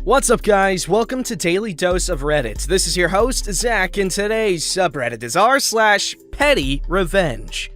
What's up, guys? Welcome to Daily Dose of Reddit. This is your host, Zach, and today's subreddit is r/PettyRevenge.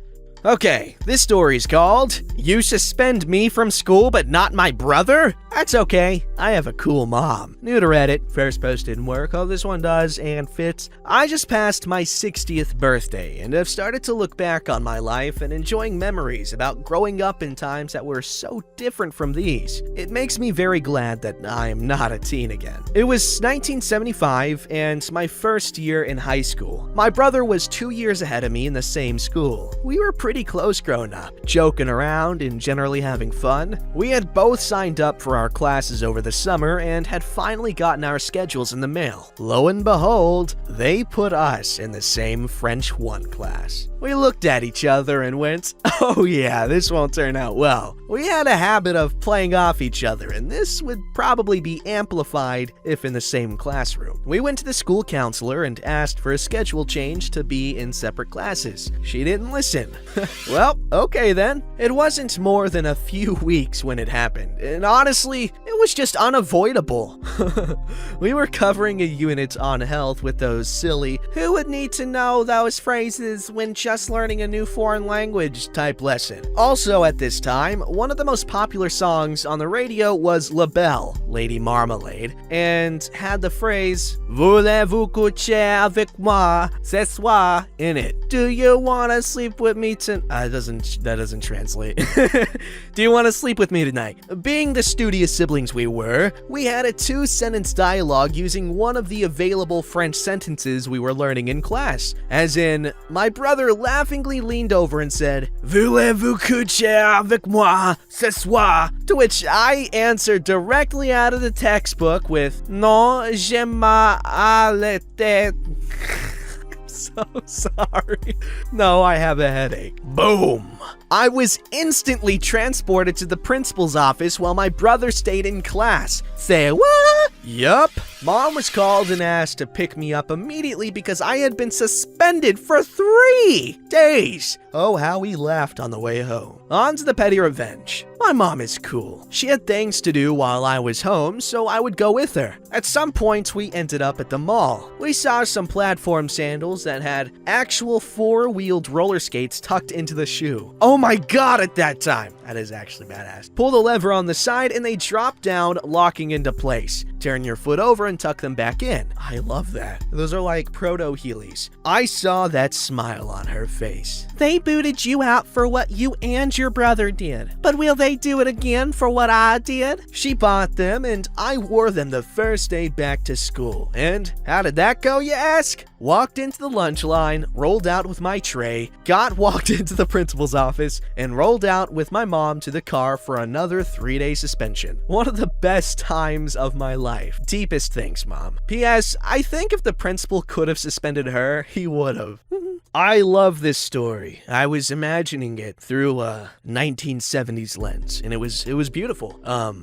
Okay, this story's called, You Suspend Me from School But Not My Brother? That's okay, I have a cool mom. New to Reddit, first posted in work, oh this one does and fits. I just passed my 60th birthday and have started to look back on my life and enjoying memories about growing up in times that were so different from these. It makes me very glad that I am not a teen again. It was 1975 and my first year in high school. My brother was 2 years ahead of me in the same school. We were pretty close growing up, joking around and generally having fun. We had both signed up for our classes over the summer and had finally gotten our schedules in the mail. Lo and behold, they put us in the same French 1 class. We looked at each other and went, oh yeah, this won't turn out well. We had a habit of playing off each other, and this would probably be amplified if in the same classroom. We went to the school counselor and asked for a schedule change to be in separate classes. She didn't listen. Well, okay then. It wasn't more than a few weeks when it happened, and honestly, it was just unavoidable. We were covering a unit on health with those silly, who would need to know those phrases when just learning a new foreign language type lesson. Also at this time, one of the most popular songs on the radio was La Belle, Lady Marmalade, and had the phrase, Voulez-vous coucher avec moi ce soir in it. Do you wanna sleep with me tonight? That doesn't translate. Do you wanna sleep with me tonight? Being the studious siblings we were, we had a 2-sentence dialogue using one of the available French sentences we were learning in class. As in, my brother laughingly leaned over and said, Voulez-vous coucher avec moi ce soir? To which I answered directly out of the textbook with, Non, je m'arrête. So sorry. No, I have a headache. Boom. I was instantly transported to the principal's office while my brother stayed in class. Say what? Yup. Mom was called and asked to pick me up immediately because I had been suspended for 3 days. Oh, how we laughed on the way home. On to the petty revenge. My mom is cool. She had things to do while I was home, so I would go with her. At some point, we ended up at the mall. We saw some platform sandals that had actual 4-wheeled roller skates tucked into the shoe. Oh my god, at that time. That is actually badass. Pull the lever on the side and they drop down, locking into place. Turn your foot over and tuck them back in. I love that. Those are like proto-heelys. I saw that smile on her face. They booted you out for what you and your brother did. But will they do it again for what I did? She bought them and I wore them the first day back to school. And how did that go, you ask? Walked into the lunch line, rolled out with my tray, walked into the principal's office, and rolled out with my mom to the car for another 3-day suspension. One of the best times of my life. Deepest thanks, Mom. P.S. I think if the principal could have suspended her, he would have. I love this story. I was imagining it through a 1970s lens, and it was beautiful.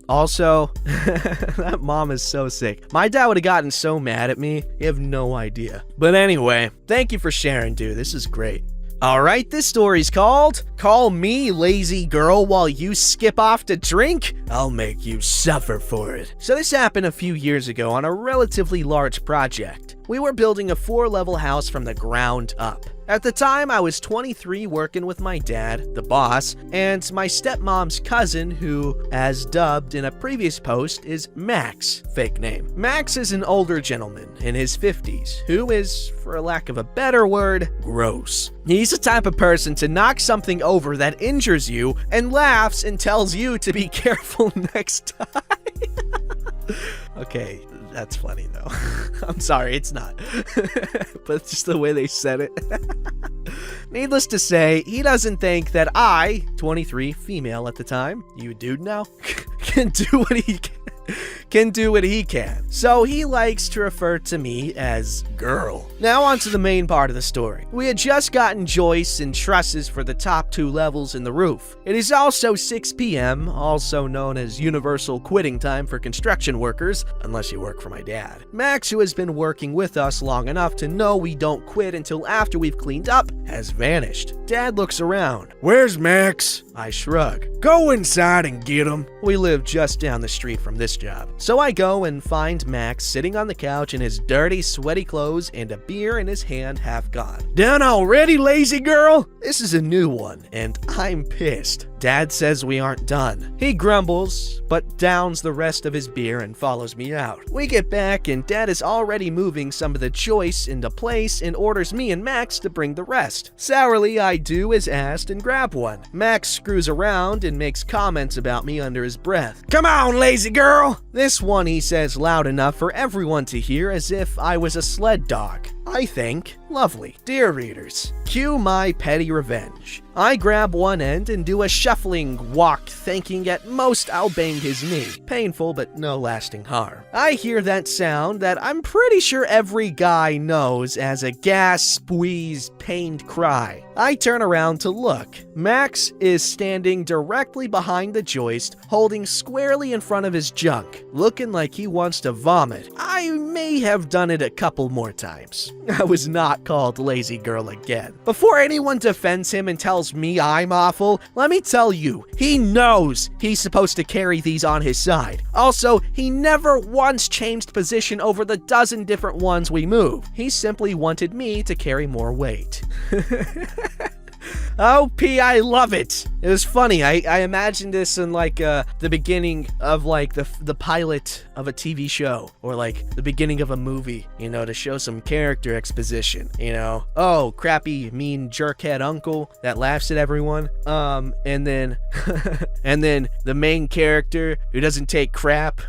Also, that mom is so sick. My dad would have gotten so mad at me, you have no idea. But anyway, thank you for sharing, dude. This is great. Alright, this story's called, Call Me Lazy Girl While You Skip Off to Drink? I'll make you suffer for it. So this happened a few years ago on a relatively large project. We were building a 4-level house from the ground up. At the time, I was 23 working with my dad, the boss, and my stepmom's cousin who, as dubbed in a previous post, is Max, fake name. Max is an older gentleman in his 50s who is, for lack of a better word, gross. He's the type of person to knock something over that injures you and laughs and tells you to be careful next time. Okay, that's funny though. I'm sorry, it's not. But it's just the way they said it. Needless to say, he doesn't think that I, 23, female at the time, you dude now, can do what he can. so he likes to refer to me as girl. Now on to the main part of the story. We had just gotten joists and trusses for the top 2 levels in the roof. It is also 6 p.m., also known as universal quitting time for construction workers, unless you work for my dad. Max, who has been working with us long enough to know we don't quit until after we've cleaned up, has vanished. Dad looks around. "Where's Max?" I shrug. "Go inside and get him." We live just down the street from this job. So I go and find Max sitting on the couch in his dirty, sweaty clothes and a beer in his hand half gone. "Done already, lazy girl?" This is a new one, and I'm pissed. Dad says we aren't done. He grumbles, but downs the rest of his beer and follows me out. We get back, and Dad is already moving some of the joists into place and orders me and Max to bring the rest. Sourly, I do as asked and grab one. Max screws around and makes comments about me under his breath. "Come on, lazy girl!" This one he says loud enough for everyone to hear, as if I was a sled dog. I think. Lovely. Dear readers, cue my petty revenge. I grab one end and do a shuffling walk, thinking at most I'll bang his knee. Painful, but no lasting harm. I hear that sound that I'm pretty sure every guy knows as a gasp, squeeze, pained cry. I turn around to look. Max is standing directly behind the joist, holding squarely in front of his junk, looking like he wants to vomit. I may have done it a couple more times. I was not called lazy girl again. Before anyone defends him and tells me I'm awful, let me tell you, he knows he's supposed to carry these on his side. Also, he never once changed position over the dozen different ones we move. He simply wanted me to carry more weight. Oh, P, I love it. It was funny. I imagined this in like the beginning of like the pilot of a TV show, or like the beginning of a movie, you know, to show some character exposition, you know. Oh, crappy, mean jerkhead uncle that laughs at everyone. And then and then the main character who doesn't take crap.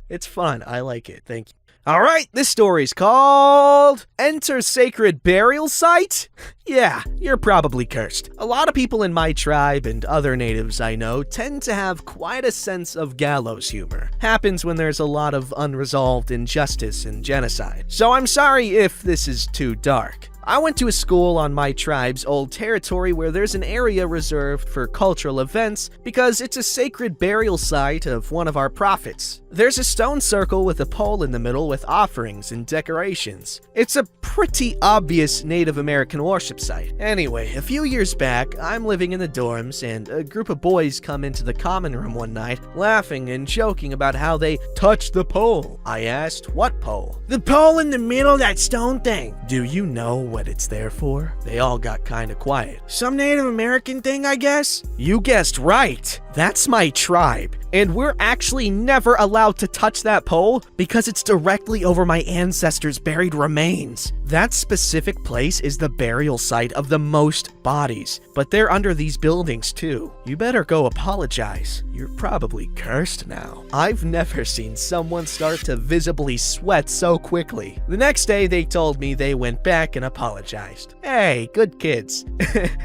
It's fun. I like it. Thank you. All right, this story's called Enter Sacred Burial Site? Yeah, you're probably cursed. A lot of people in my tribe and other natives I know tend to have quite a sense of gallows humor. Happens when there's a lot of unresolved injustice and genocide. So I'm sorry if this is too dark. I went to a school on my tribe's old territory where there's an area reserved for cultural events because it's a sacred burial site of one of our prophets. There's a stone circle with a pole in the middle with offerings and decorations. It's a pretty obvious Native American worship site. Anyway, a few years back, I'm living in the dorms and a group of boys come into the common room one night, laughing and joking about how they touched the pole. I asked, "What pole?" "The pole in the middle of that stone thing." "Do you know what it's there for?" They all got kinda quiet. "Some Native American thing, I guess?" You guessed right. That's my tribe. And we're actually never allowed to touch that pole because it's directly over my ancestors' buried remains. That specific place is the burial site of the most bodies, but they're under these buildings too. You better go apologize. You're probably cursed now. I've never seen someone start to visibly sweat so quickly. The next day, they told me they went back and apologized. Hey, good kids.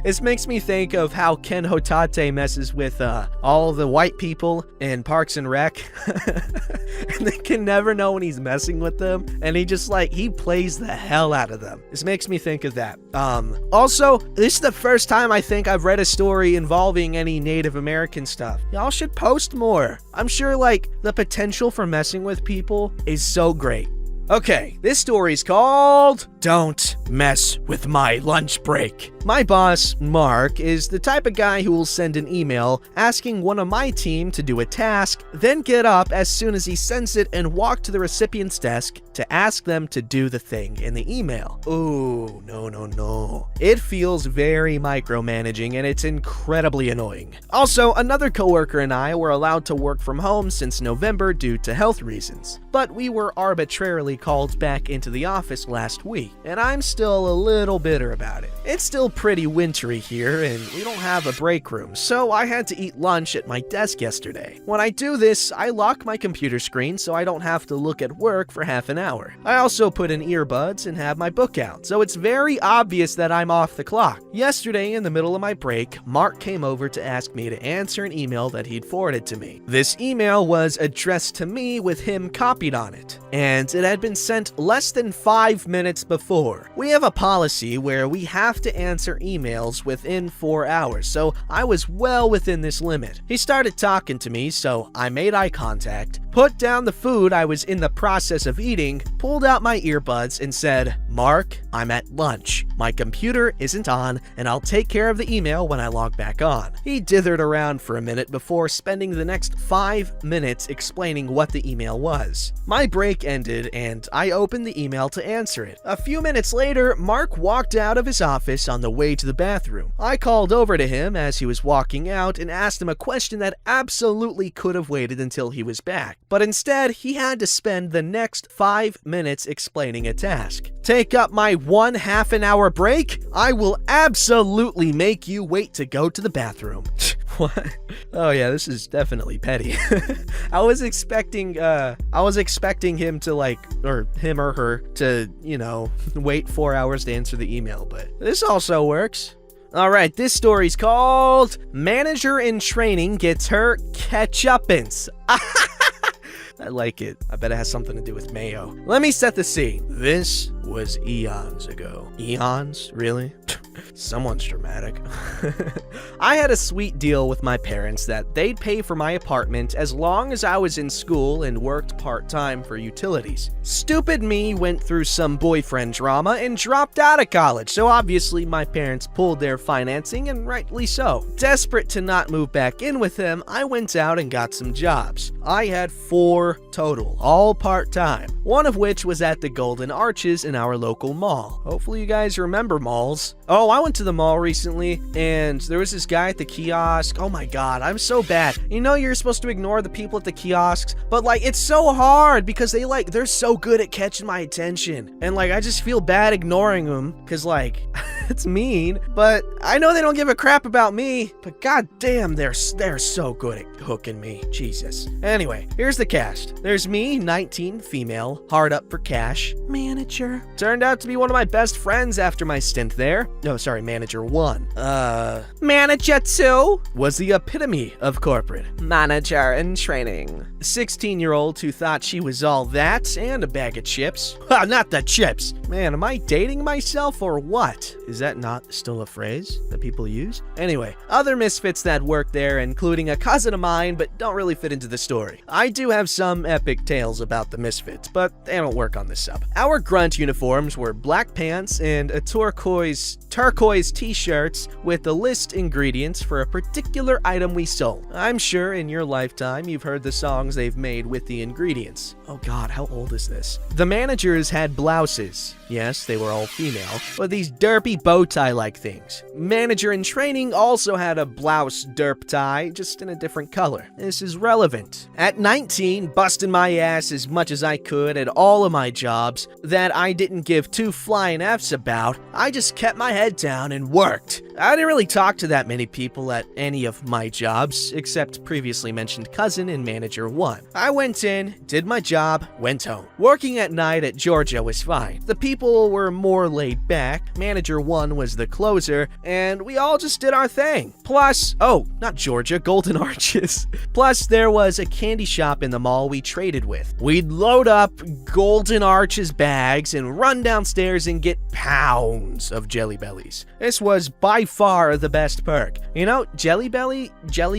This makes me think of how Ken Hotate messes with all the white people in Parks and Rec. And they can never know when he's messing with them, and he plays the hell out of them. This makes me think of that. Also, this is the first time I think I've read a story involving any Native American stuff. Y'all should post more. I'm sure the potential for messing with people is so great. Okay, this story's called Don't Mess With My Lunch Break. My boss, Mark, is the type of guy who will send an email asking one of my team to do a task, then get up as soon as he sends it and walk to the recipient's desk to ask them to do the thing in the email. Ooh, no. It feels very micromanaging and it's incredibly annoying. Also, another coworker and I were allowed to work from home since November due to health reasons, but we were arbitrarily called back into the office last week, and I'm still a little bitter about it. It's still pretty wintry here, and we don't have a break room, so I had to eat lunch at my desk yesterday. When I do this, I lock my computer screen so I don't have to look at work for half an hour. I also put in earbuds and have my book out, so it's very obvious that I'm off the clock. Yesterday, in the middle of my break, Mark came over to ask me to answer an email that he'd forwarded to me. This email was addressed to me with him copied on it, and it had been sent less than 5 minutes before. We have a policy where we have to answer emails within 4 hours, so I was well within this limit. He started talking to me, so I made eye contact, put down the food I was in the process of eating, pulled out my earbuds, and said, "Mark, I'm at lunch. My computer isn't on, and I'll take care of the email when I log back on." He dithered around for a minute before spending the next 5 minutes explaining what the email was. My break ended, and I opened the email to answer it. A few minutes later, Mark walked out of his office on the way to the bathroom. I called over to him as he was walking out and asked him a question that absolutely could have waited until he was back. But instead, he had to spend the next 5 minutes explaining a task. Take up my 1/2-hour break? I will absolutely make you wait to go to the bathroom. What? Oh yeah, this is definitely petty. I was expecting him to or him or her to, wait 4 hours to answer the email, but this also works. Alright, this story's called Manager in Training Gets Her Ketchupins. I like it. I bet it has something to do with mayo. Let me set the scene. This was eons ago. Eons? Really? Someone's dramatic. I had a sweet deal with my parents that they'd pay for my apartment as long as I was in school and worked part-time for utilities. Stupid me went through some boyfriend drama and dropped out of college, so obviously my parents pulled their financing, and rightly so. Desperate to not move back in with them, I went out and got some jobs. I had 4 total, all part-time, one of which was at the Golden Arches in our local mall. Hopefully you guys remember malls. Oh, I went to the mall recently, and there was this guy at the kiosk. Oh my god, I'm so bad. You're supposed to ignore the people at the kiosks, but it's so hard because they're so good at catching my attention. And I just feel bad ignoring them because it's mean, but I know they don't give a crap about me, but god damn, they're so good at hooking me. Jesus. Anyway, here's the cast. There's me, 19, female, hard up for cash, manager. Turned out to be one of my best friends after my stint there. No, sorry, manager 1. Manager 2 was the epitome of corporate. Manager in Training. 16-year-old who thought she was all that and a bag of chips. Ha, not the chips. Man, am I dating myself or what? Is that not still a phrase that people use? Anyway, other misfits that work there, including a cousin of mine, but don't really fit into the story. I do have some epic tales about the misfits, but they don't work on this sub. Our grunt uniforms were black pants and a turquoise t-shirts with the list ingredients for a particular item we sold. I'm sure in your lifetime you've heard the songs they've made with the ingredients. Oh god, how old is this? The managers had blouses. Yes, they were all female, but these derpy bow tie-like things. Manager in Training also had a blouse derp tie, just in a different color. This is relevant. At 19, busting my ass as much as I could at all of my jobs that I didn't give 2 flying F's about, I just kept my head down and worked. I didn't really talk to that many people at any of my jobs, except previously mentioned cousin and manager 1. I went in, did my job, went home. Working at night at Georgia was fine. The people were more laid back, manager 1 was the closer, and we all just did our thing. Plus, not Georgia, Golden Arches. Plus, there was a candy shop in the mall we traded with. We'd load up Golden Arches bags and run downstairs and get pounds of Jelly Bellies. This was by far the best perk. Jelly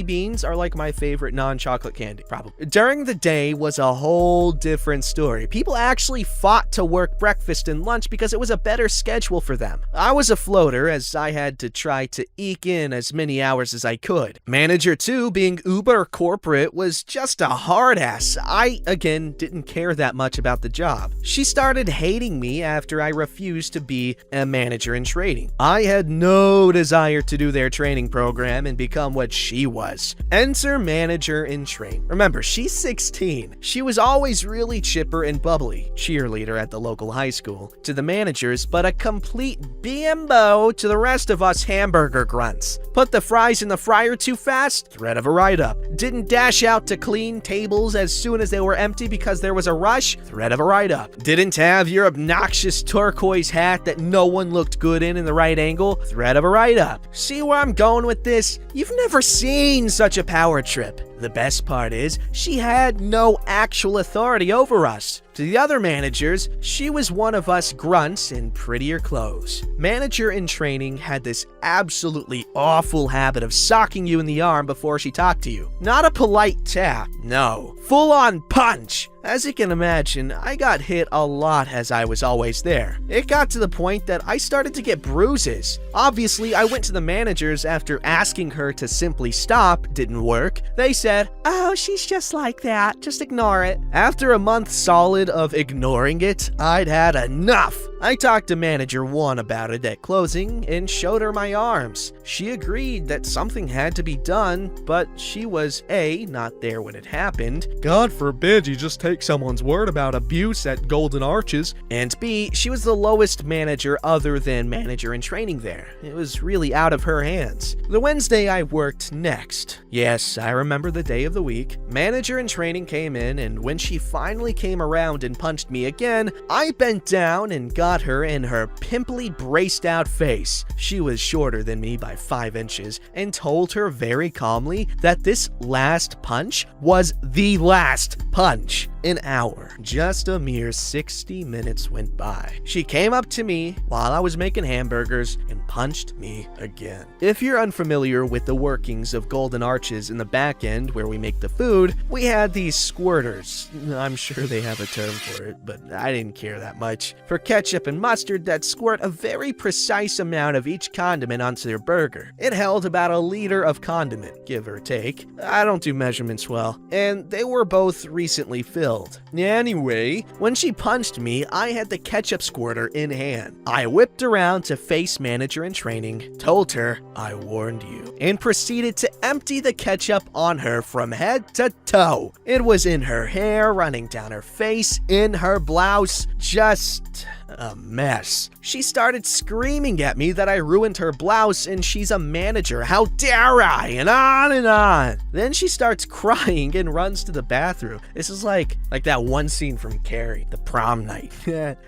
beans are my favorite non-chocolate candy, probably. During the day was a whole different story. People actually fought to work breakfast and lunch lunch because it was a better schedule for them. I was a floater as I had to try to eke in as many hours as I could. Manager 2, being uber corporate, was just a hard ass. I, again, didn't care that much about the job. She started hating me after I refused to be a manager in training. I had no desire to do their training program and become what she was. Enter manager in training. Remember, she's 16. She was always really chipper and bubbly, cheerleader at the local high school to the managers, but a complete bimbo to the rest of us hamburger grunts. Put the fries in the fryer too fast? Threat of a write-up. Didn't dash out to clean tables as soon as they were empty because there was a rush? Threat of a write-up. Didn't have your obnoxious turquoise hat that no one looked good in the right angle? Threat of a write-up. See where I'm going with this? You've never seen such a power trip. The best part is, she had no actual authority over us. To the other managers, she was one of us grunts in prettier clothes. Manager in training had this absolutely awful habit of socking you in the arm before she talked to you. Not a polite tap, no. Full-on punch! As you can imagine, I got hit a lot as I was always there. It got to the point that I started to get bruises. Obviously, I went to the managers after asking her to simply stop. Didn't work. They said, "Oh, she's just like that. Just ignore it." After a month solid of ignoring it, I'd had enough. I talked to manager 1 about it at closing and showed her my arms. She agreed that something had to be done, but she was A, not there when it happened. God forbid you just take someone's word about abuse at Golden Arches. And B, she was the lowest manager other than manager in training there. It was really out of her hands. The Wednesday I worked next. Yes, I remember the day of the week. Manager in training came in, and when she finally came around and punched me again, I bent down and got her in her pimply braced out face. She was shorter than me by 5 inches and told her very calmly that this last punch was the last punch. An hour, just a mere 60 minutes went by. She came up to me while I was making hamburgers and punched me again. If you're unfamiliar with the workings of Golden Arches in the back end where we make the food, we had these squirters. I'm sure they have a term for it, but I didn't care that much. For ketchup and mustard that squirt a very precise amount of each condiment onto their burger. It held about a liter of condiment, give or take. I don't do measurements well, and they were both recently filled. Anyway, when she punched me, I had the ketchup squirter in hand. I whipped around to face manager in training, told her I warned you, and proceeded to empty the ketchup on her from head to toe. It was in her hair, running down her face, in her blouse, just a mess. She started screaming at me that I ruined her blouse and she's a manager, how dare I, and on and on. Then she starts crying and runs to the bathroom. This is like that one scene from Carrie, the prom night.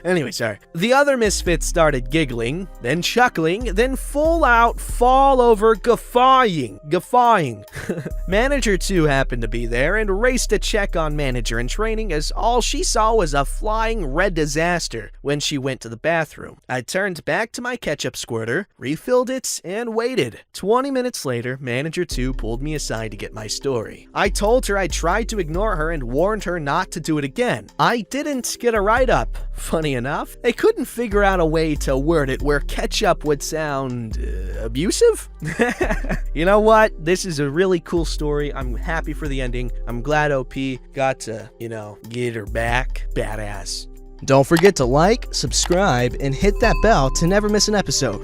Anyway, sorry. The other misfits started giggling, then chuckling, then full out fall over guffawing. Manager 2 happened to be there and raced to check on manager in training as all she saw was a flying red disaster when she went to the bathroom. I turned back to my ketchup squirter, refilled it, and waited. 20 minutes later, manager 2 pulled me aside to get my story. I told her I tried to ignore her and warned her not to do it again. I didn't get a write-up. Funny enough, they couldn't figure out a way to word it where ketchup would sound abusive? You know what? This is a really cool story. I'm happy for the ending. I'm glad OP got to, get her back. Badass. Don't forget to like, subscribe, and hit that bell to never miss an episode.